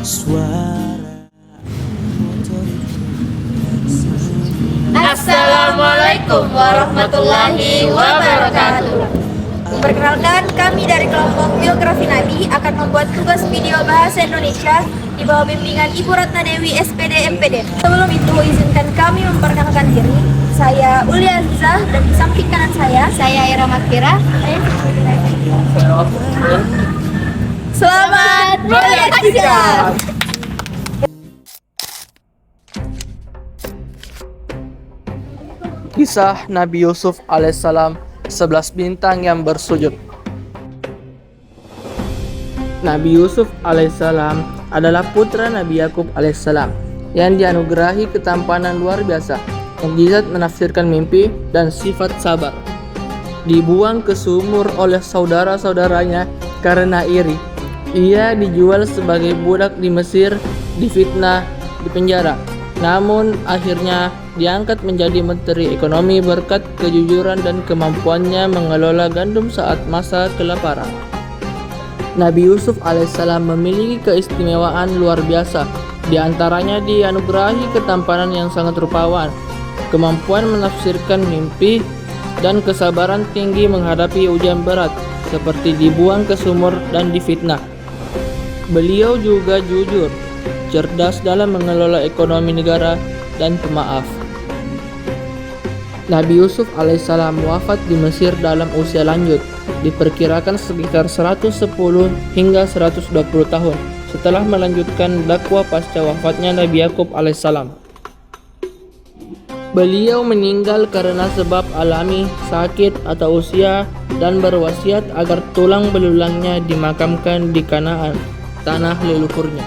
Suara motor Assalamualaikum warahmatullahi wabarakatuh. Perkenalkan, kami dari kelompok Biografi Nabi akan membuat tugas video bahasa Indonesia di bawah bimbingan Ibu Ratna Dewi SPD MPD. Sebelum itu, izinkan kami memperkenalkan diri. Saya Ulia Azizah dan di samping kanan saya Ira Makfira. Selamat menyaksikan. Kisah Nabi Yusuf alaihissalam 11 bintang yang bersujud. Nabi Yusuf alaihissalam adalah putra Nabi Yakub alaihissalam yang dianugerahi ketampanan luar biasa, mukjizat menafsirkan mimpi, dan sifat sabar. Dibuang ke sumur oleh saudara-saudaranya karena iri. Ia dijual sebagai budak di Mesir, difitnah, dipenjara. Namun akhirnya diangkat menjadi Menteri Ekonomi berkat kejujuran dan kemampuannya mengelola gandum saat masa kelaparan. Nabi Yusuf alaihissalam memiliki keistimewaan luar biasa. Di antaranya dianugerahi ketampanan yang sangat rupawan, kemampuan menafsirkan mimpi, dan kesabaran tinggi menghadapi ujian berat seperti dibuang ke sumur dan difitnah. Beliau juga jujur, cerdas dalam mengelola ekonomi negara, dan pemaaf. Nabi Yusuf alaihissalam wafat di Mesir dalam usia lanjut, diperkirakan sekitar 110 hingga 120 tahun setelah melanjutkan dakwah pasca wafatnya Nabi Yakub alaihissalam. Beliau meninggal karena sebab alami, sakit atau usia, dan berwasiat agar tulang belulangnya dimakamkan di Kanaan, tanah leluhurnya.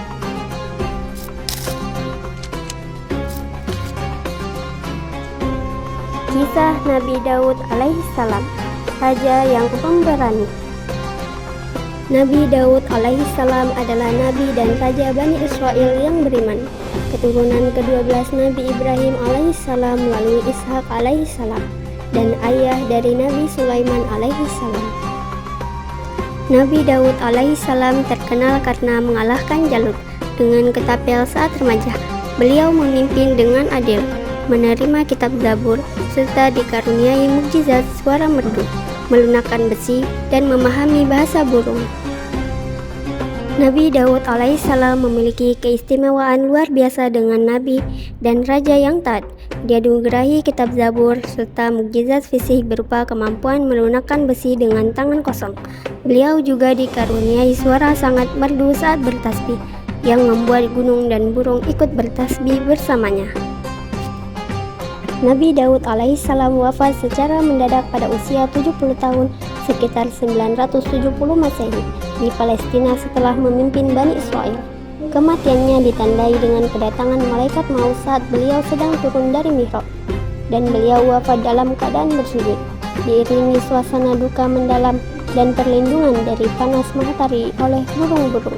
Kisah Nabi Daud alaihissalam, raja yang pemberani. Nabi Daud alaihissalam adalah nabi dan raja Bani Israel yang beriman, keturunan ke-12 Nabi Ibrahim alaihissalam melalui Ishak alaihissalam, dan ayah dari Nabi Sulaiman alaihissalam. Nabi Daud alaihissalam terkenal karena mengalahkan Jalut dengan ketapel saat remaja. Beliau memimpin dengan adil, menerima kitab Zabur, serta dikaruniai mukjizat suara merdu, melunakkan besi, dan memahami bahasa burung. Nabi Daud alaihissalam memiliki keistimewaan luar biasa dengan nabi dan raja yang taat. Dia dianugerahi kitab Zabur serta mukjizat fisik berupa kemampuan melunakkan besi dengan tangan kosong. Beliau juga dikaruniai suara sangat merdu saat bertasbih, yang membuat gunung dan burung ikut bertasbih bersamanya. Nabi Daud alaihissalam wafat secara mendadak pada usia 70 tahun sekitar 970 Masehi di Palestina setelah memimpin Bani Israel. Kematiannya ditandai dengan kedatangan malaikat maut saat beliau sedang turun dari mihrab, dan beliau wafat dalam keadaan bersujud, diiringi suasana duka mendalam dan perlindungan dari panas matahari oleh burung-burung.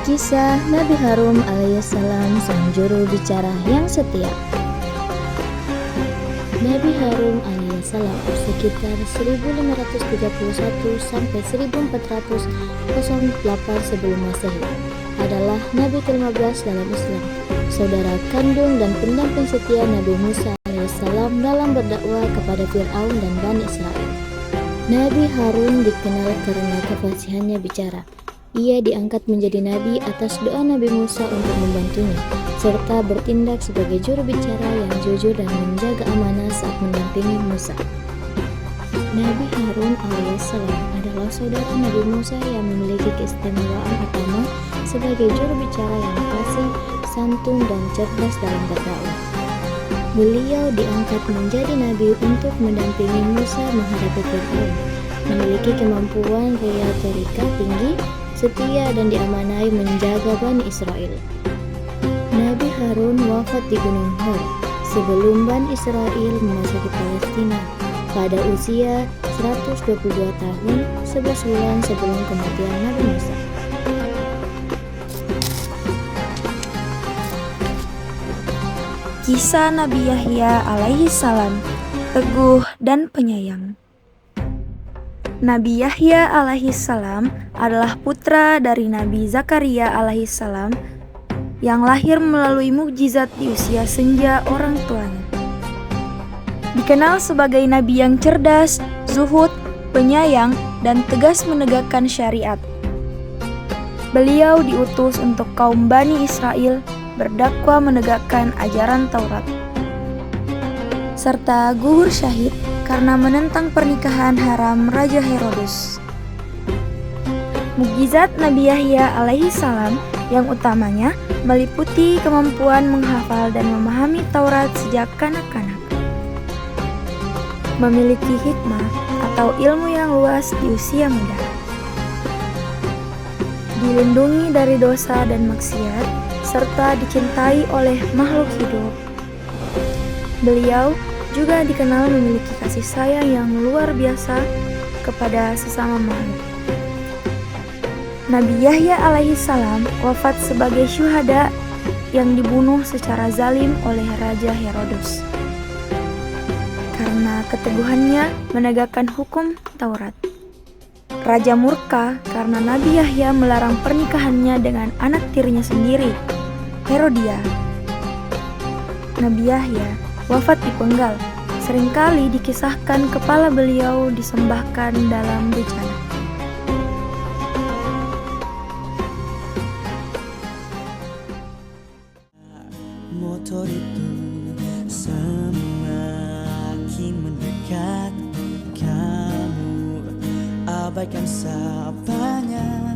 Kisah Nabi Harun alaihissalam, sang juru bicara yang setia. Nabi Harun alaihissalam sekitar 1531 sampai 1408 sebelum Masehi adalah Nabi ke-15 dalam Islam, saudara kandung dan pendamping setia Nabi Musa alaihissalam dalam berdakwah kepada Fir'aun dan Bani Israel. Nabi Harun dikenal karena kefasihannya bicara. Ia diangkat menjadi nabi atas doa Nabi Musa untuk membantunya, serta bertindak sebagai juru bicara yang jujur dan menjaga amanah saat mendampingi Musa. Nabi Harun alaihissalam adalah saudara Nabi Musa yang memiliki keistimewaan utama sebagai juru bicara yang fasih, santun, dan cerdas dalam berdakwah. Beliau diangkat menjadi nabi untuk mendampingi Musa menghadapi Fir'aun, memiliki kemampuan retorika tinggi, setia, dan diamanai menjaga Bani Israel. Nabi Harun wafat di Gunung Hor sebelum Bani Israel memasuki Palestina pada usia 122 tahun 11 bulan sebelum kematian Nabi Musa. Kisah Nabi Yahya alaihissalam, teguh dan penyayang. Nabi Yahya alaihissalam adalah putra dari Nabi Zakaria alaihissalam yang lahir melalui mukjizat di usia senja orang tuanya. Dikenal sebagai nabi yang cerdas, zuhud, penyayang, dan tegas menegakkan syariat. Beliau diutus untuk kaum Bani Israel berdakwah menegakkan ajaran Taurat, serta gugur syahid karena menentang pernikahan haram Raja Herodes. Mukjizat Nabi Yahya alaihissalam yang utamanya meliputi kemampuan menghafal dan memahami Taurat sejak kanak-kanak. Memiliki hikmah atau ilmu yang luas di usia muda. Dilindungi dari dosa dan maksiat, serta dicintai oleh makhluk hidup. Beliau juga dikenal memiliki kasih sayang yang luar biasa kepada sesama makhluk. Nabi Yahya alaihissalam wafat sebagai syuhada yang dibunuh secara zalim oleh Raja Herodes karena keteguhannya menegakkan hukum Taurat. Raja murka karena Nabi Yahya melarang pernikahannya dengan anak tirinya sendiri, Herodia. Nabi Yahya wafat dipenggal. Seringkali dikisahkan kepala beliau disembahkan dalam bejana. Motor itu semakin mendekat, kamu abaikan sapanya.